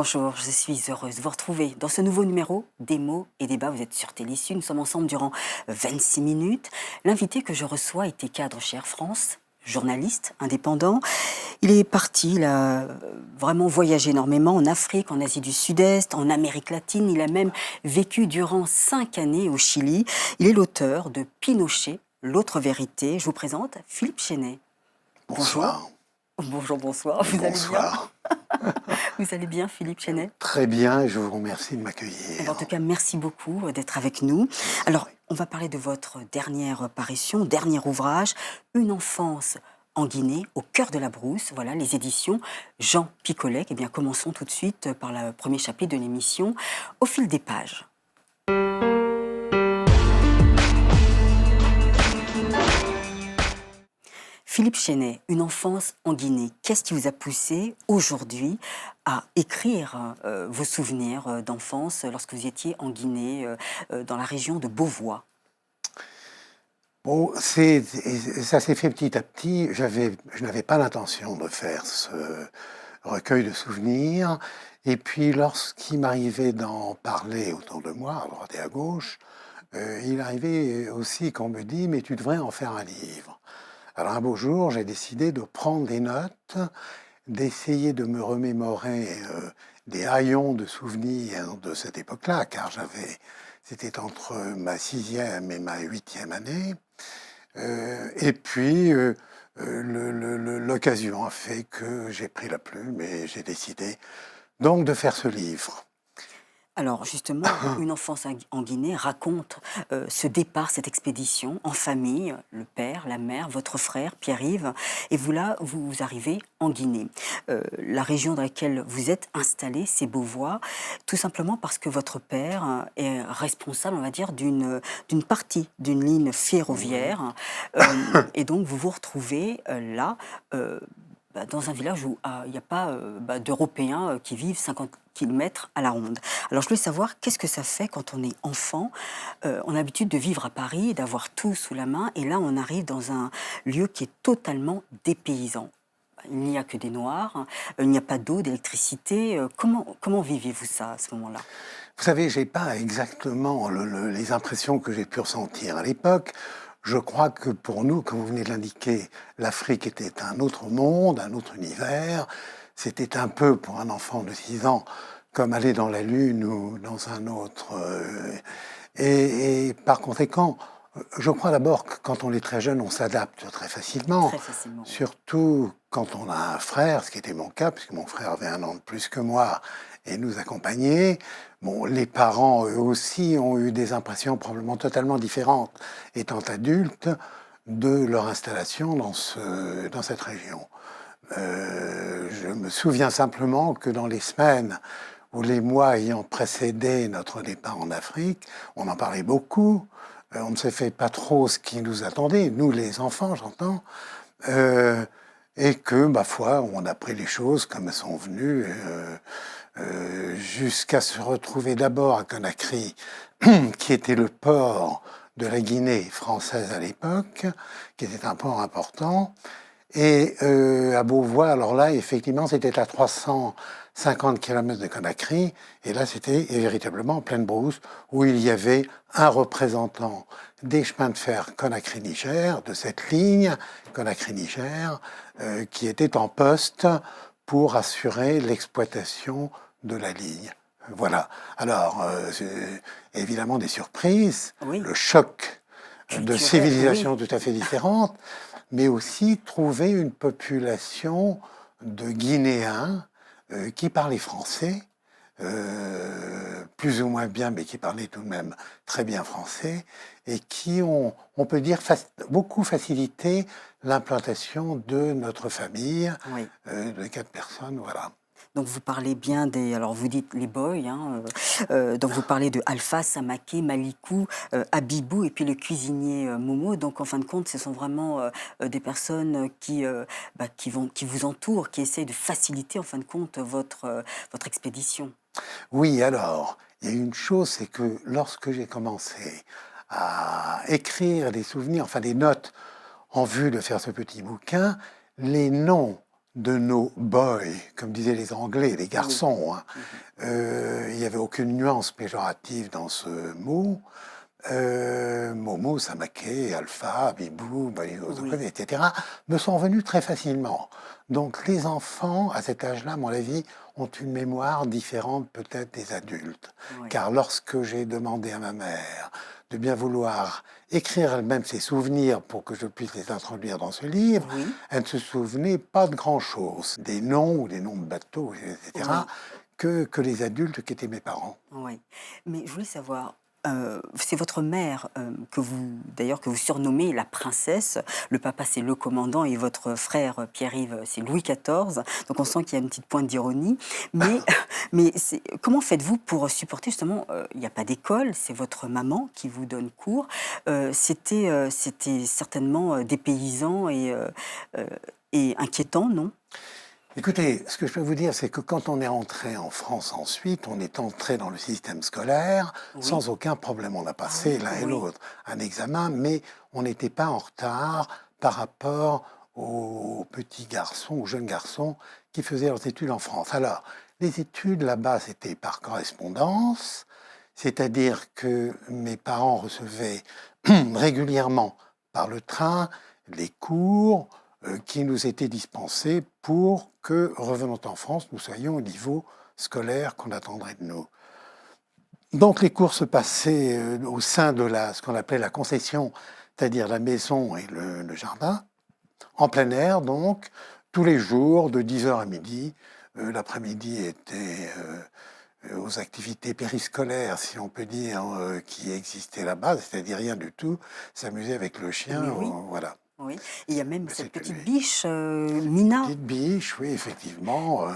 Bonjour, je suis heureuse de vous retrouver dans ce nouveau numéro des mots et débats. Vous êtes sur Télésu, nous sommes ensemble durant 26 minutes. L'invité que je reçois était cadre chez Air France, journaliste indépendant. Il est parti, il a vraiment voyagé énormément en Afrique, en Asie du Sud-Est, en Amérique latine. Il a même vécu durant 5 années au Chili. Il est l'auteur de Pinochet, l'autre vérité. Je vous présente Philippe Chenet. Bonsoir. Bonjour. Bonjour, bonsoir. Vous allez bien? Bonsoir. Vous allez bien, Philippe Chenet? Très bien, et je vous remercie de Eh m'accueillir. bien, en tout cas, merci beaucoup d'être avec nous. Alors, on va parler de votre dernière parution, dernier ouvrage, Une enfance en Guinée, au cœur de la brousse. Voilà, les éditions Jean Picollet. Eh bien, commençons tout de suite par le premier chapitre de l'émission, Au fil des pages. Philippe Chenet, Une enfance en Guinée. Qu'est-ce qui vous a poussé aujourd'hui à écrire vos souvenirs d'enfance lorsque vous étiez en Guinée, dans la région de Beauvois? Bon, ça s'est fait petit à petit. Je n'avais pas l'intention de faire ce recueil de souvenirs. Et puis, lorsqu'il m'arrivait d'en parler autour de moi, à droite et à gauche, il arrivait aussi qu'on me dit « mais tu devrais en faire un livre ». Alors un beau jour, j'ai décidé de prendre des notes, d'essayer de me remémorer des haillons de souvenirs de cette époque-là, car c'était entre ma 6e et ma 8e année. Et puis, l'occasion a fait que j'ai pris la plume et j'ai décidé donc de faire ce livre. Alors justement, Une enfance en Guinée raconte ce départ, cette expédition en famille, le père, la mère, votre frère, Pierre-Yves, et vous là, vous arrivez en Guinée. La région dans laquelle vous êtes installé, c'est Beauvois, tout simplement parce que votre père est responsable, on va dire, d'une partie d'une ligne ferroviaire, et donc vous vous retrouvez là. Dans un village où il n'y a pas d'Européens qui vivent 50 km à la ronde. Alors je voulais savoir, qu'est-ce que ça fait quand on est enfant? On a l'habitude de vivre à Paris, d'avoir tout sous la main, et là on arrive dans un lieu qui est totalement dépaysant. Il n'y a que des noirs, il n'y a pas d'eau, d'électricité. Comment vivez-vous ça à ce moment-là? Vous savez, j'ai pas exactement les impressions que j'ai pu ressentir à l'époque. Je crois que pour nous, comme vous venez de l'indiquer, l'Afrique était un autre monde, un autre univers. C'était un peu, pour un enfant de 6 ans, comme aller dans la Lune ou dans un autre. Et par conséquent, je crois d'abord que quand on est très jeune, on s'adapte très facilement. Très facilement, oui. Surtout quand on a un frère, ce qui était mon cas, puisque mon frère avait 1 an de plus que moi et nous accompagnait. Bon, les parents, eux aussi, ont eu des impressions probablement totalement différentes, étant adultes, de leur installation dans cette région. Je me souviens simplement que dans les semaines ou les mois ayant précédé notre départ en Afrique, on en parlait beaucoup. On ne s'est fait pas trop ce qui nous attendait, nous les enfants, j'entends. Et que, ma foi, on a pris les choses comme elles sont venues, jusqu'à se retrouver d'abord à Conakry, qui était le port de la Guinée française à l'époque, qui était un port important. Et à Beauvois, alors là, effectivement, c'était à 350 km de Conakry, et là, c'était véritablement en pleine brousse, où il y avait un représentant des chemins de fer Conakry-Niger, de cette ligne Conakry-Niger, qui était en poste pour assurer l'exploitation de la ligne. Voilà. Alors, évidemment, des surprises, Oui. le choc de Culturel, civilisations oui. tout à fait différentes, mais aussi trouver une population de Guinéens qui parlaient français, plus ou moins bien, mais qui parlaient tout de même très bien français, et qui ont, on peut dire, beaucoup facilité l'implantation de notre famille, Oui. de 4 personnes, voilà. Donc vous parlez bien des... Alors vous dites les boys, hein, donc vous parlez de Alpha, Samaké, Malikou, Abibou et puis le cuisinier Momo. Donc en fin de compte, ce sont vraiment des personnes qui vous entourent, qui essaient de faciliter en fin de compte votre expédition. Oui, alors, il y a une chose, c'est que lorsque j'ai commencé à écrire des souvenirs, enfin des notes en vue de faire ce petit bouquin, les noms de nos boys, comme disaient les Anglais, les garçons. Hein. Il n'y avait aucune nuance péjorative dans ce mot. Momo, Samake, Alpha, Bibou, etc., me sont venus très facilement. Donc les enfants, à cet âge-là, à mon avis, ont une mémoire différente peut-être des adultes. Oui. Car lorsque j'ai demandé à ma mère de bien vouloir écrire elle-même ses souvenirs pour que je puisse les introduire dans ce livre, Oui. elle ne se souvenait pas de grand-chose, des noms ou des noms de bateaux, etc., que les adultes qui étaient mes parents. Oui, mais je voulais savoir, c'est votre mère d'ailleurs, que vous surnommez la princesse. Le papa, c'est le commandant, et votre frère Pierre-Yves, c'est Louis XIV. Donc on sent qu'il y a une petite pointe d'ironie. Mais, comment faites-vous pour supporter justement, il n'y a pas d'école, c'est votre maman qui vous donne cours. C'était certainement dépaysant et inquiétant, non? Écoutez, ce que je peux vous dire, c'est que quand on est entré en France ensuite, on est entré dans le système scolaire Oui. sans aucun problème. On a passé l'un et Oui. l'autre un examen, mais on n'était pas en retard par rapport aux petits garçons, aux jeunes garçons qui faisaient leurs études en France. Alors, les études là-bas, c'était par correspondance, c'est-à-dire que mes parents recevaient régulièrement par le train les cours qui nous étaient dispensés pour que, revenant en France, nous soyons au niveau scolaire qu'on attendrait de nous. Donc les cours se passaient au sein de ce qu'on appelait la concession, c'est-à-dire la maison et le jardin, en plein air donc, tous les jours, de 10h à midi. L'après-midi était aux activités périscolaires, si on peut dire, qui existaient là-bas, c'est-à-dire rien du tout, s'amuser avec le chien, Oui. voilà. Oui, et il y a même cette C'était petite lui. biche, Mina, Petite biche, oui, effectivement.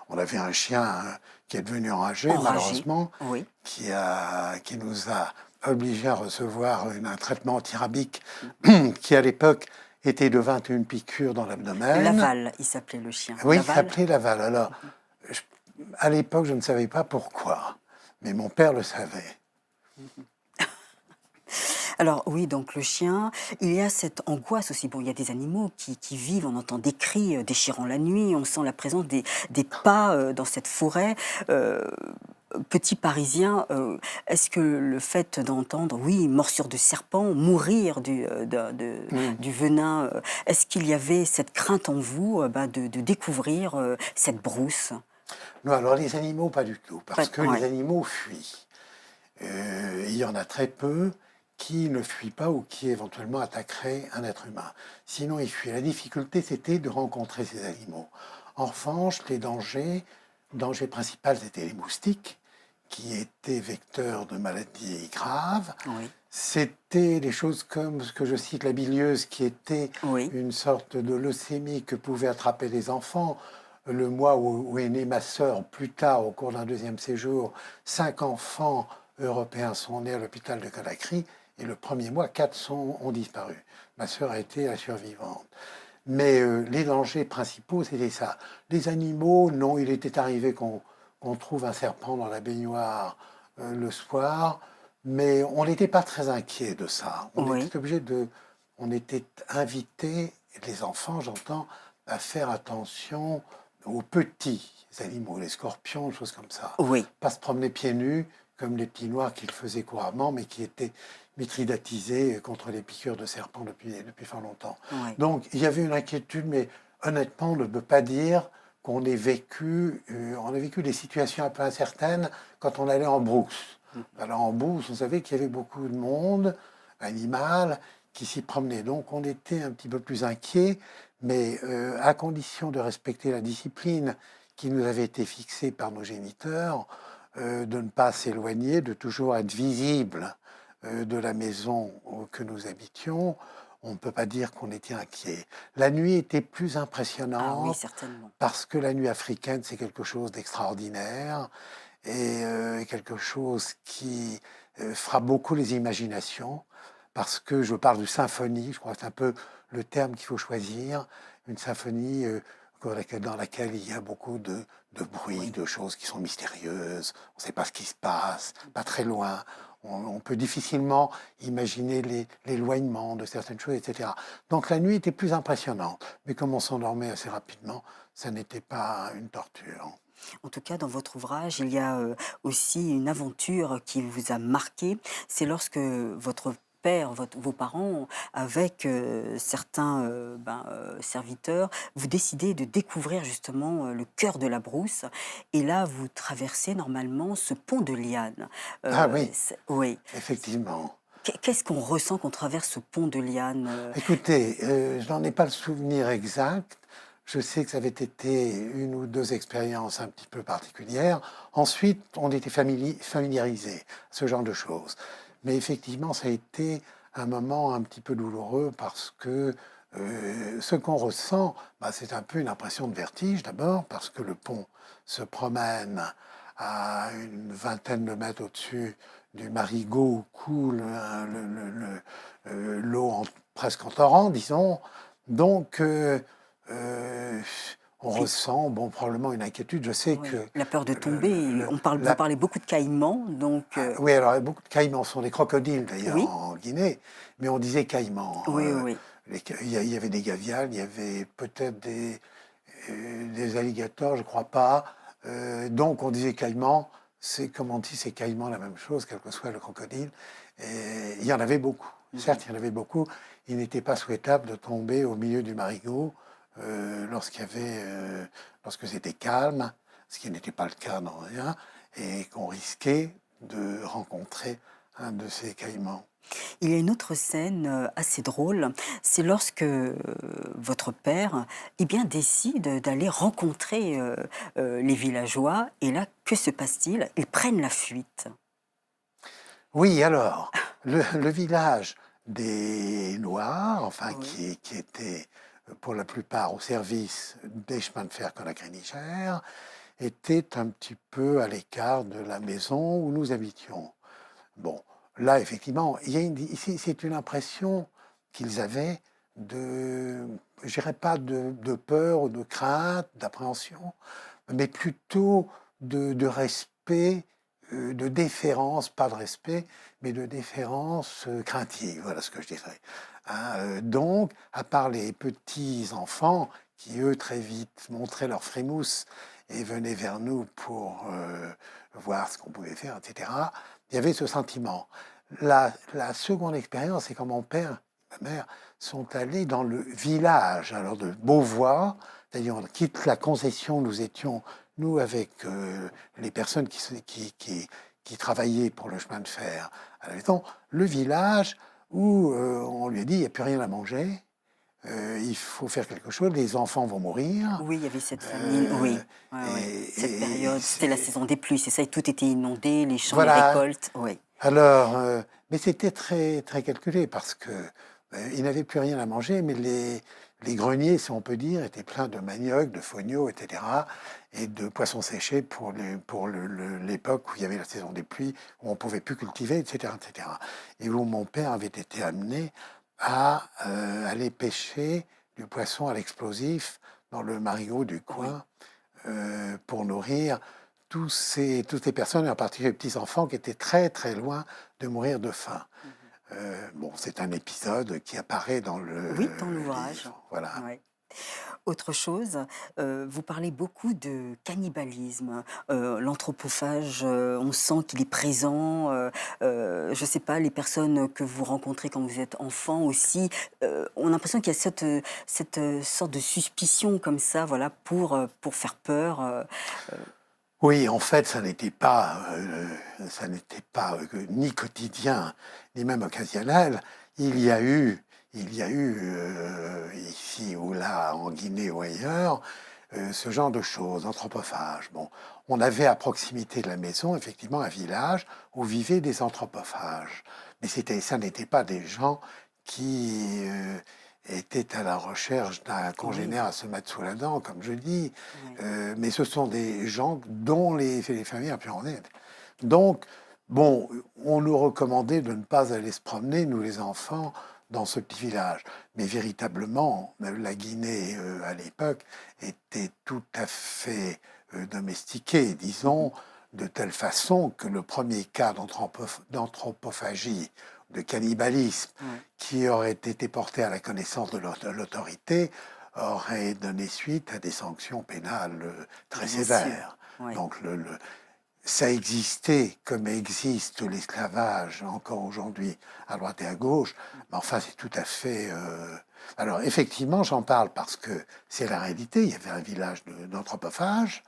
On avait un chien qui est devenu enragé, enragée. malheureusement, Oui. qui nous a obligés à recevoir un traitement antirabique qui, à l'époque, était de 21 piqûres dans l'abdomen. Laval, il s'appelait le chien. Oui, il Laval. s'appelait Laval. Alors, je- à l'époque, je ne savais pas pourquoi, mais mon père le savait. Alors oui, donc le chien, il y a cette angoisse aussi. Bon, il y a des animaux qui vivent, on entend des cris déchirant la nuit, on sent la présence des pas dans cette forêt. Euh, Petit Parisien, est-ce que le fait d'entendre, oui, morsure de serpent, mourir du venin, est-ce qu'il y avait cette crainte en vous de découvrir cette brousse? Non, alors les animaux, pas du tout, parce que les Ouais. animaux fuient. Il y en a très peu qui ne fuient pas ou qui éventuellement attaqueraient un être humain. Sinon, ils fuient. La difficulté, c'était de rencontrer ces animaux. En revanche, les dangers principaux, c'était les moustiques, qui étaient vecteurs de maladies graves. Oui. C'était des choses comme ce que je cite, la bilieuse, qui était Oui. une sorte de leucémie que pouvaient attraper les enfants. Le mois où est née ma sœur, plus tard, au cours d'un deuxième séjour, 5 enfants européens sont nés à l'hôpital de Conakry, et le premier mois, 4 ont disparu. Ma sœur a été la survivante. Mais les dangers principaux, c'était ça. Les animaux, non, il était arrivé qu'on trouve un serpent dans la baignoire le soir, mais on n'était pas très inquiet de ça. Oui. On était invités, les enfants, j'entends, à faire attention aux petits animaux, les scorpions, des choses comme ça. Oui. Pas se promener pieds nus comme les petits noirs qu'ils faisaient couramment, mais qui étaient mitridatisés contre les piqûres de serpents depuis fort longtemps. Oui. Donc il y avait une inquiétude, mais honnêtement, on ne peut pas dire qu'on ait vécu, on a vécu des situations un peu incertaines quand on allait en brousse. Alors en brousse, vous savez qu'il y avait beaucoup de monde, animal, qui s'y promenait. Donc on était un petit peu plus inquiets, mais à condition de respecter la discipline qui nous avait été fixée par nos géniteurs, de ne pas s'éloigner, de toujours être visible de la maison que nous habitions, on ne peut pas dire qu'on était inquiet. La nuit était plus Ah oui, impressionnante certainement. parce que la nuit africaine, c'est quelque chose d'extraordinaire et quelque chose qui frappe beaucoup les imaginations parce que je parle de symphonie, je crois que c'est un peu le terme qu'il faut choisir, une symphonie dans laquelle il y a beaucoup de bruit, Oui. de choses qui sont mystérieuses, on ne sait pas ce qui se passe, pas très loin, on peut difficilement imaginer l'éloignement de certaines choses, etc. Donc la nuit était plus impressionnante. Mais comme on s'endormait assez rapidement, ça n'était pas une torture. En tout cas, dans votre ouvrage, il y a aussi une aventure qui vous a marqué. C'est lorsque votre père, vos parents, avec certains serviteurs, vous décidez de découvrir justement le cœur de la brousse. Et là, vous traversez normalement ce pont de lianes. Ah oui, Oui. effectivement. Qu'est-ce qu'on ressent quand on traverse ce pont de lianes Écoutez, je n'en ai pas le souvenir exact. Je sais que ça avait été une ou deux expériences un petit peu particulières. Ensuite, on était familiarisé à ce genre de choses. Mais effectivement, ça a été un moment un petit peu douloureux parce que ce qu'on ressent, bah, c'est un peu une impression de vertige d'abord, parce que le pont se promène à une vingtaine de mètres au-dessus du marigot où coule l'eau presque en torrent, disons. Donc, on Puis, ressent, bon, probablement une inquiétude. Je sais oui, que la peur de le- tomber. Vous la- parlez beaucoup de caïmans, donc oui, alors il y a beaucoup de caïmans, ce sont des crocodiles d'ailleurs oui, en Guinée, mais on disait caïmans. oui, oui, Il y avait des gavials, il y avait peut-être des alligators, je crois pas. Donc on disait caïman, c'est comme on dit, c'est caïman la même chose, quel que soit le crocodile. Et il y en avait beaucoup. oui. Certes, il y en avait beaucoup. Il n'était pas souhaitable de tomber au milieu du marigot lorsque c'était calme, ce qui n'était pas le cas dans rien, et qu'on risquait de rencontrer un de ces caïmans. Il y a une autre scène assez drôle, c'est lorsque votre père eh bien, décide d'aller rencontrer les villageois. Et là, que se passe-t-il? Ils prennent la fuite. Oui, alors, le village des Noirs, enfin, Oui, qui était pour la plupart au service des chemins de fer Conakry-Niger, était un petit peu à l'écart de la maison où nous habitions. Bon, là, effectivement, c'est une impression qu'ils avaient de, je dirais pas de peur ou de crainte, d'appréhension, mais plutôt de respect, de déférence, pas de respect, mais de déférence craintive, voilà ce que je dirais. Hein, donc, à part les petits enfants qui, eux, très vite montraient leur frémousse et venaient vers nous pour voir ce qu'on pouvait faire, etc., il y avait ce sentiment. La seconde expérience, c'est quand mon père et ma mère sont allés dans le village alors de Beauvois, c'est-à-dire on quitte la concession, nous étions, nous, avec les personnes qui travaillaient pour le chemin de fer à la maison, le village où on lui a dit il n'y a plus rien à manger, il faut faire quelque chose, les enfants vont mourir. oui, il y avait cette famine, euh, oui, ouais, ouais. Cette et période, c'était la saison des pluies, c'est ça, et tout était inondé, les champs, les voilà. récoltes, oui. Alors, mais c'était très, très calculé parce que ils n'avaient plus rien à manger, mais les greniers, si on peut dire, étaient pleins de manioc, de fonio, etc., et de poissons séchés pour l'époque où il y avait la saison des pluies, où on ne pouvait plus cultiver, etc., etc. Et où mon père avait été amené à aller pêcher du poisson à l'explosif dans le marigot du Oui. coin pour nourrir toutes ces personnes, et en particulier les petits-enfants, qui étaient très très loin de mourir de faim. Mhm. Bon, c'est un épisode qui apparaît dans le Oui, dans l'ouvrage. livre. Voilà. Ouais. Autre chose, vous parlez beaucoup de cannibalisme, l'anthropophage, on sent qu'il est présent, je ne sais pas, les personnes que vous rencontrez quand vous êtes enfant aussi, on a l'impression qu'il y a cette sorte de suspicion comme ça, voilà, pour faire peur. Oui, en fait, ça n'était pas ni quotidien, ni même occasionnel. Il y a eu, ici ou là, en Guinée ou ailleurs, ce genre de choses, anthropophages. Bon, on avait à proximité de la maison, effectivement, un village où vivaient des anthropophages. Mais ça n'était pas des gens qui étaient à la recherche d'un Oui, congénère à se mettre sous la dent, comme je dis. oui. Mais ce sont des gens dont les familles ont pu en aide. Donc, bon, on nous recommandait de ne pas aller se promener, nous les enfants, dans ce petit village. Mais véritablement, la Guinée, à l'époque, était tout à fait domestiquée, Mhm. disons. de telle façon que le premier cas d'anthropophagie, de cannibalisme, qui aurait été porté à la connaissance de l'autorité, aurait donné suite à des sanctions pénales très Bien sûr. sévères. Oui. Donc ça existait comme existe l'esclavage encore aujourd'hui à droite et à gauche, mais enfin c'est tout à fait... Alors effectivement j'en parle parce que c'est la réalité, il y avait un village d'anthropophages,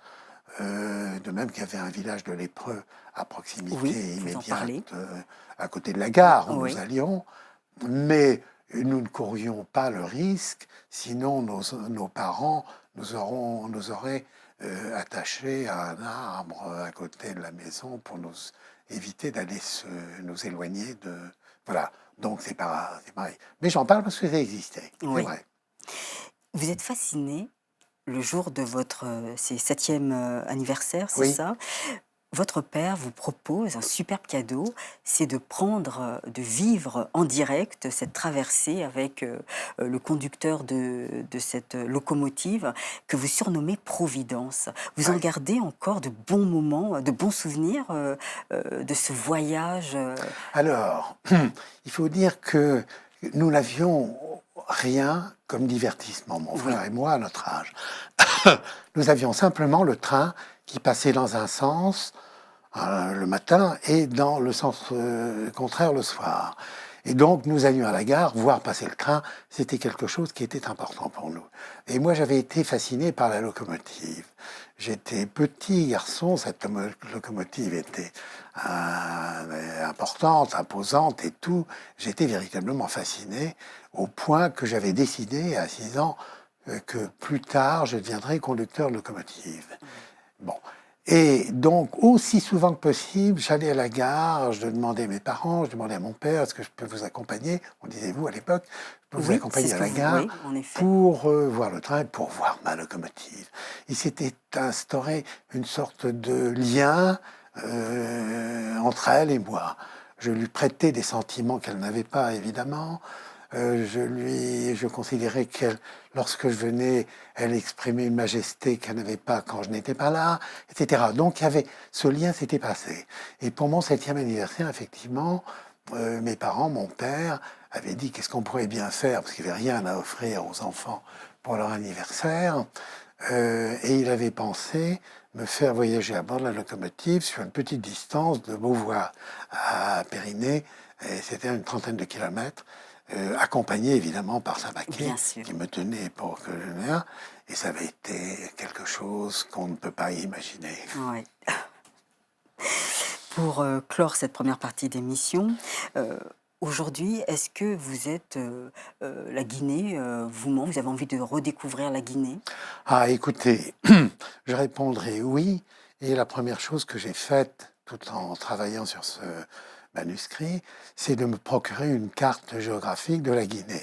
de même qu'il y avait un village de lépreux à proximité Oui, vous en immédiate, parlez. à côté de la gare où nous Oui, allions, mais nous ne courions pas le risque, sinon nos parents nous auraient attachés à un arbre à côté de la maison pour nous éviter d'aller nous éloigner de... Voilà, donc c'est pareil. Mais j'en parle parce que ça existait, c'est oui. vrai. Vous êtes fasciné le jour de votre c'est 7e anniversaire, c'est Oui. ça? Votre père vous propose un superbe cadeau, c'est de prendre, de vivre en direct cette traversée avec, le conducteur de cette locomotive que vous surnommez Providence. Vous en Ouais. gardez encore de bons moments, de bons souvenirs, de ce voyage, Alors, il faut dire que nous n'avions rien comme divertissement, mon Oui, frère et moi, à notre âge. Nous avions simplement le train qui passait dans un sens le matin et dans le sens contraire le soir. Et donc, nous allions à la gare, voir passer le train, c'était quelque chose qui était important pour nous. Et moi, j'avais été fasciné par la locomotive. J'étais petit garçon, cette locomotive était importante, imposante et tout. J'étais véritablement fasciné au point que j'avais décidé à 6 ans que plus tard, je deviendrais conducteur de locomotive. Bon. Et donc, aussi souvent que possible, j'allais à la gare, je demandais à mes parents, je demandais à mon père, est-ce que je peux vous accompagner? On disait vous à l'époque, je peux vous oui, c'est accompagner ce à que la vous gare oui, en effet. pour voir le train, pour voir ma locomotive. Il s'était instauré une sorte de lien entre elle et moi. Je lui prêtais des sentiments qu'elle n'avait pas, évidemment. Je considérais qu'elle, lorsque je venais, elle exprimait une majesté qu'elle n'avait pas quand je n'étais pas là, etc. Donc il y avait ce lien s'était passé. Et pour mon 7e anniversaire, effectivement, mes parents, mon père, avaient dit qu'est-ce qu'on pourrait bien faire parce qu'il n'y avait rien à offrir aux enfants pour leur anniversaire. Et il avait pensé me faire voyager à bord de la locomotive sur une petite distance de Beauvoir à Périnée. C'était une trentaine de kilomètres. Accompagné évidemment par Samaquet Bien sûr. qui me tenait pour que je vienne. Et ça avait été quelque chose qu'on ne peut pas imaginer. Ouais. Pour, clore cette première partie d'émission, aujourd'hui, est-ce que vous êtes, la Guinée, vous manque? Vous avez envie de redécouvrir la Guinée? Ah, écoutez, je répondrai oui. Et la première chose que j'ai faite, tout en travaillant sur ce manuscrit, c'est de me procurer une carte géographique de la Guinée,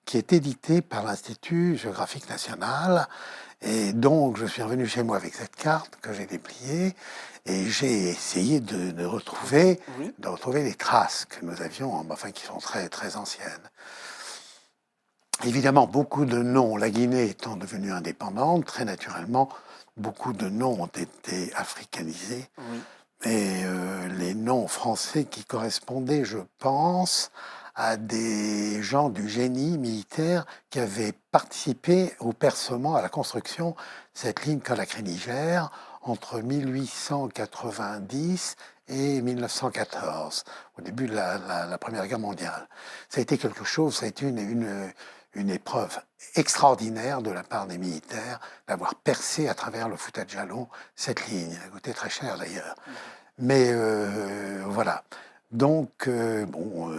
qui est éditée par l'Institut géographique national. Et donc, je suis revenu chez moi avec cette carte que j'ai dépliée et j'ai essayé de retrouver, Oui, les traces que nous avions, enfin, qui sont très, très anciennes. Évidemment, beaucoup de noms, la Guinée étant devenue indépendante, très naturellement, beaucoup de noms ont été africanisés. oui, Et les noms français qui correspondaient, je pense, à des gens du génie militaire qui avaient participé au percement, à la construction de cette ligne Conakry-Niger entre 1890 et 1914, au début de la Première Guerre mondiale. Ça a été quelque chose, ça a été une épreuve extraordinaire de la part des militaires d'avoir percé à travers le Fouta de Jalon cette ligne. Elle a coûté très cher d'ailleurs. Mais voilà. Donc, bon.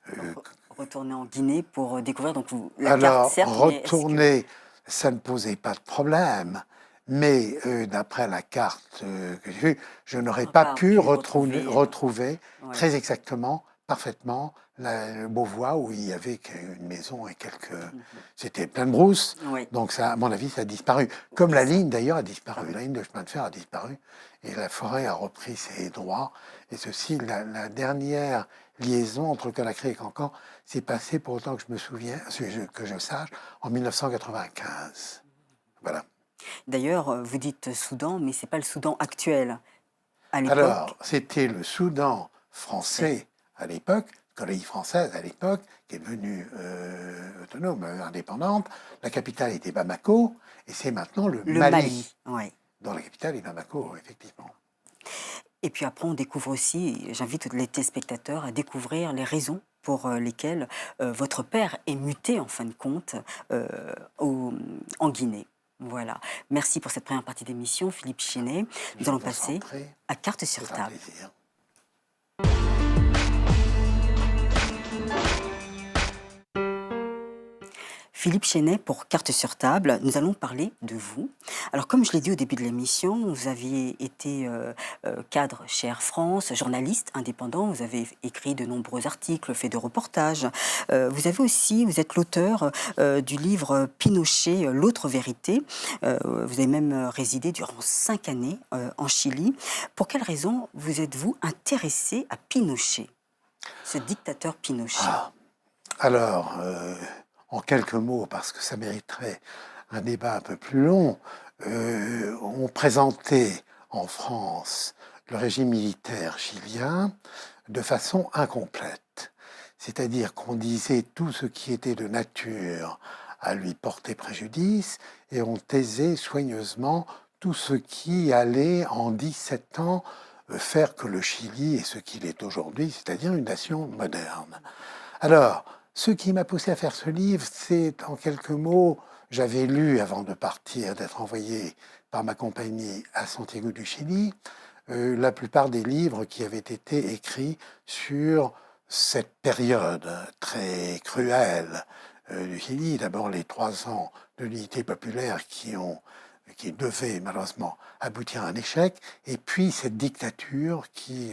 re retourner en Guinée pour, découvrir donc vous la carte Alors, certes, mais est-ce que retourner, ça ne posait pas de problème. Mais d'après la carte que j'ai vue, je n'aurais pas pu retrouver, retrouver ouais. très exactement, parfaitement, le Beauvoir où il y avait une maison et quelques... C'était plein de brousse. Oui, Donc, ça, à mon avis, ça a disparu. Comme la ça ligne, d'ailleurs, a disparu. La ligne de chemin de fer a disparu. Et la forêt a repris ses droits. Et ceci, la dernière liaison entre Conakry et Cancan s'est passée, pour autant que je me souviens, que je sache, en 1995. Voilà. D'ailleurs, vous dites Soudan, mais c'est pas le Soudan actuel. À l'époque, Alors, c'était le Soudan français à l'époque, colonie française à l'époque, qui est devenue autonome, indépendante. La capitale était Bamako, et c'est maintenant le le Mali, Mali, ouais. dont la capitale est Bamako, effectivement. Et puis après, on découvre aussi, j'invite les téléspectateurs à découvrir les raisons pour lesquelles votre père est muté, en fin de compte, euh, en Guinée. Voilà. Merci pour cette première partie d'émission, Philippe Chenet. Nous Je allons vous en passer prie, à carte sur c'est un table. plaisir. Philippe Chenet, pour Carte sur table, nous allons parler de vous. Alors, comme je l'ai dit au début de l'émission, vous aviez été cadre chez Air France, journaliste indépendant, vous avez écrit de nombreux articles, fait de reportages. Vous êtes l'auteur du livre Pinochet, l'autre vérité. Vous avez même résidé durant 5 années en Chili. Pour quelles raisons vous êtes-vous intéressé à Pinochet, ce dictateur Pinochet? Ah, alors, en quelques mots, parce que ça mériterait un débat un peu plus long, on présentait en France le régime militaire chilien de façon incomplète. C'est-à-dire qu'on disait tout ce qui était de nature à lui porter préjudice et on taisait soigneusement tout ce qui allait en 17 ans faire que le Chili est ce qu'il est aujourd'hui, c'est-à-dire une nation moderne. Alors, ce qui m'a poussé à faire ce livre, c'est en quelques mots, j'avais lu avant de partir, d'être envoyé par ma compagnie à Santiago du Chili, la plupart des livres qui avaient été écrits sur cette période très cruelle du Chili. D'abord les 3 ans de l'unité populaire qui devaient malheureusement aboutir à un échec, et puis cette dictature qui...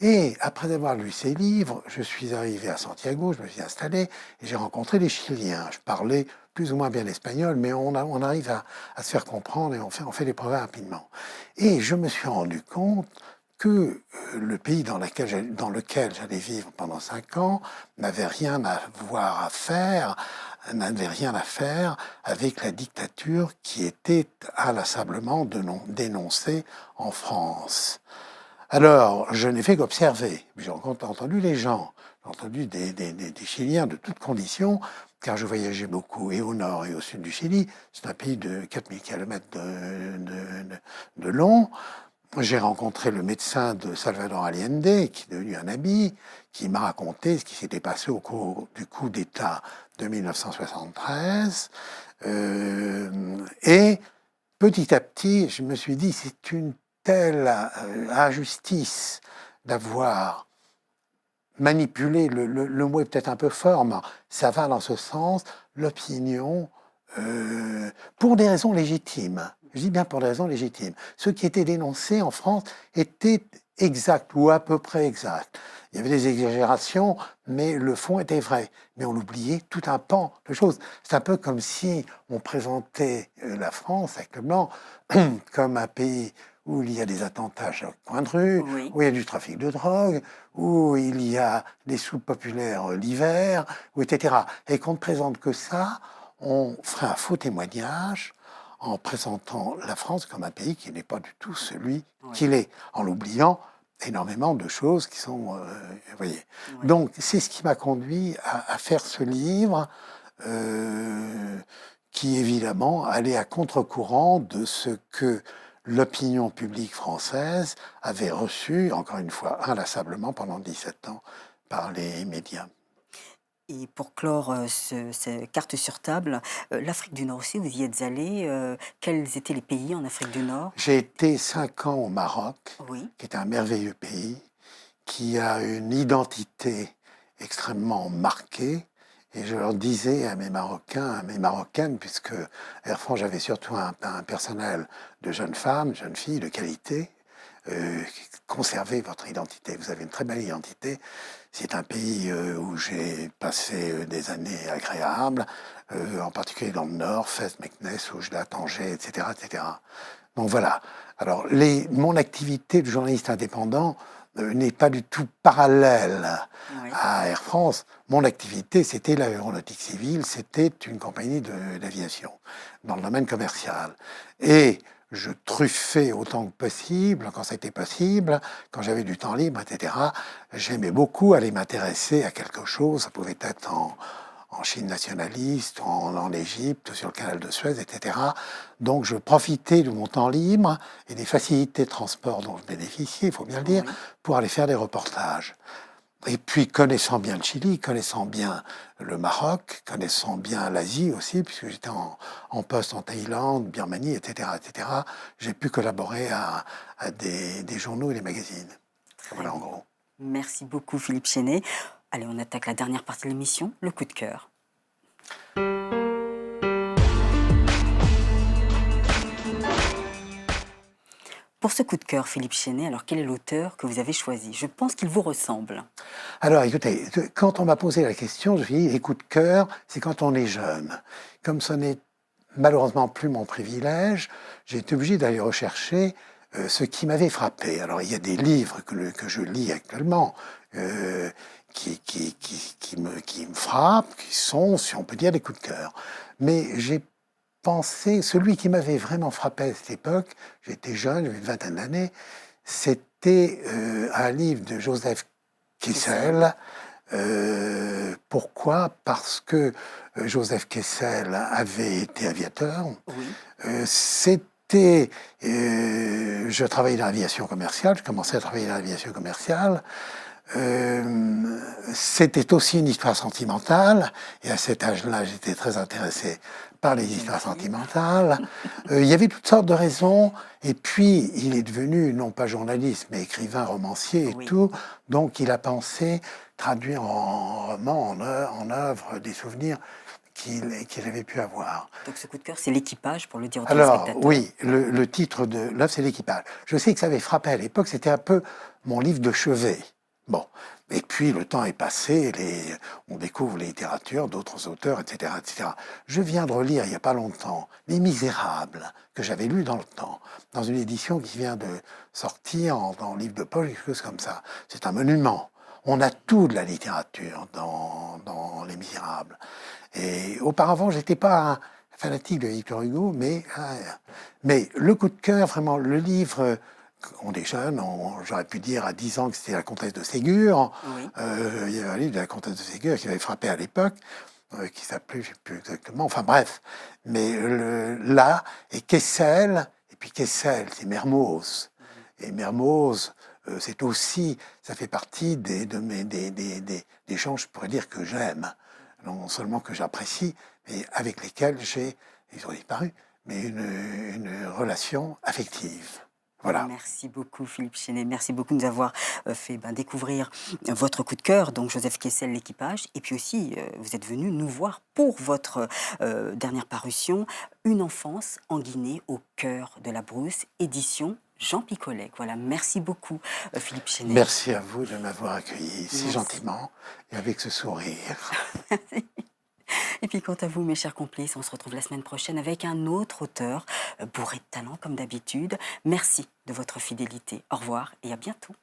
Et après avoir lu ces livres, je suis arrivé à Santiago, je me suis installé et j'ai rencontré les Chiliens. Je parlais plus ou moins bien l'espagnol, mais on arrive à se faire comprendre et on fait des progrès rapidement. Et je me suis rendu compte que le pays dans lequel j'allais vivre pendant 5 ans n'avait rien à faire avec la dictature qui était inlassablement dénoncée en France. Alors, je n'ai fait qu'observer. J'ai entendu les gens, j'ai entendu des Chiliens de toutes conditions, car je voyageais beaucoup et au nord et au sud du Chili. C'est un pays de 4000 km de long. J'ai rencontré le médecin de Salvador Allende, qui est devenu un ami, qui m'a raconté ce qui s'était passé au cours du coup d'État de 1973. Et petit à petit, je me suis dit, c'est une telle injustice d'avoir manipulé, le mot est peut-être un peu fort, mais ça va dans ce sens, l'opinion pour des raisons légitimes. Je dis bien pour des raisons légitimes. Ce qui était dénoncé en France était exact ou à peu près exact. Il y avait des exagérations, mais le fond était vrai. Mais on oubliait tout un pan de choses. C'est un peu comme si on présentait la France actuellement comme un pays où il y a des attentats à chaque coin de rue, Oui. où il y a du trafic de drogue, où il y a des soupes populaires l'hiver, etc. Et qu'on ne présente que ça, on ferait un faux témoignage en présentant la France comme un pays qui n'est pas du tout celui qu'il est, en l'oubliant énormément de choses qui sont... vous voyez. Oui. Donc, c'est ce qui m'a conduit à faire ce livre qui, évidemment, allait à contre-courant de ce que l'opinion publique française avait reçu, encore une fois, inlassablement pendant 17 ans par les médias. Et pour clore ces cartes sur table, l'Afrique du Nord aussi, vous y êtes allé. Quels étaient les pays en Afrique du Nord? J'ai été 5 ans au Maroc, Oui. qui est un merveilleux pays, qui a une identité extrêmement marquée. Et je leur disais à mes Marocains, à mes Marocaines, puisque Air France, j'avais surtout un personnel de jeunes femmes, jeunes filles de qualité, conservez votre identité. Vous avez une très belle identité. C'est un pays où j'ai passé des années agréables, en particulier dans le Nord, Fès, Meknès, Oujda, Tanger, etc., etc. Donc voilà. Alors, mon activité de journaliste indépendant n'est pas du tout parallèle Oui. à Air France. Mon activité, c'était l'aéronautique civile, c'était une compagnie d'aviation dans le domaine commercial. Et je truffais autant que possible, quand c'était possible, quand j'avais du temps libre, etc. J'aimais beaucoup aller m'intéresser à quelque chose. Ça pouvait être en Chine nationaliste, en Égypte, sur le canal de Suez, etc. Donc je profitais de mon temps libre et des facilités de transport dont je bénéficiais, il faut bien le dire, Oui. pour aller faire des reportages. Et puis, connaissant bien le Chili, connaissant bien le Maroc, connaissant bien l'Asie aussi, puisque j'étais en poste en Thaïlande, Birmanie, etc., j'ai pu collaborer à des journaux et des magazines. Très Voilà, en bien. gros. Merci beaucoup, Philippe Chenet. Allez, on attaque la dernière partie de l'émission, le coup de cœur. Pour ce coup de cœur, Philippe Chenet, alors quel est l'auteur que vous avez choisi? Je pense qu'il vous ressemble. Alors, écoutez, quand on m'a posé la question, je me suis dit, les coups de cœur, c'est quand on est jeune. Comme ce n'est malheureusement plus mon privilège, j'ai été obligé d'aller rechercher ce qui m'avait frappé. Alors, il y a des livres que je lis actuellement qui me frappent, qui sont, si on peut dire, des coups de cœur. Mais j'ai pensé, celui qui m'avait vraiment frappé à cette époque, j'étais jeune, j'avais une vingtaine d'années, c'était un livre de Joseph Kessel. Pourquoi? Parce que Joseph Kessel avait été aviateur. Oui. Je travaillais dans l'aviation commerciale, je commençais à travailler dans l'aviation commerciale. C'était aussi une histoire sentimentale, et à cet âge-là, j'étais très intéressé par les histoires sentimentales. Il y avait toutes sortes de raisons, et puis il est devenu, non pas journaliste, mais écrivain, romancier et Oui. tout, donc il a pensé traduire en roman, en œuvre, des souvenirs qu'il avait pu avoir. Donc ce coup de cœur, c'est l'équipage, pour le dire aux Alors, téléspectateurs. oui, le titre de l'œuvre, c'est L'équipage. Je sais que ça avait frappé à l'époque, c'était un peu mon livre de chevet. Bon, et puis le temps est passé, on découvre les littératures d'autres auteurs, etc., etc. Je viens de relire il n'y a pas longtemps Les Misérables, que j'avais lu dans le temps, dans une édition qui vient de sortir en livre de poche, quelque chose comme ça. C'est un monument. On a tout de la littérature dans Les Misérables. Et auparavant, j'étais pas un fanatique de Victor Hugo, mais le coup de cœur, vraiment, le livre, on est jeune, j'aurais pu dire à 10 ans que c'était La Comtesse de Ségur. Oui. Il y avait un livre de La Comtesse de Ségur qui m'avait frappé à l'époque, qui s'appelait, je ne sais plus exactement, enfin bref. Mais là, et Kessel, et puis Kessel, c'est Mermoz. Et Mermoz, c'est aussi, ça fait partie des gens, je pourrais dire, que j'aime. Non seulement que j'apprécie, mais avec lesquels ils ont disparu, mais une relation affective. Voilà. Merci beaucoup, Philippe Chenet. Merci beaucoup de nous avoir fait découvrir votre coup de cœur, donc Joseph Kessel, l'équipage. Et puis aussi, vous êtes venu nous voir pour votre dernière parution, Une enfance en Guinée au cœur de la brousse, édition Jean Picolec. Voilà, merci beaucoup, Philippe Chenet. Merci à vous de m'avoir accueilli si Merci. gentiment et avec ce sourire. Et puis quant à vous, mes chers complices, on se retrouve la semaine prochaine avec un autre auteur bourré de talent comme d'habitude. Merci de votre fidélité. Au revoir et à bientôt.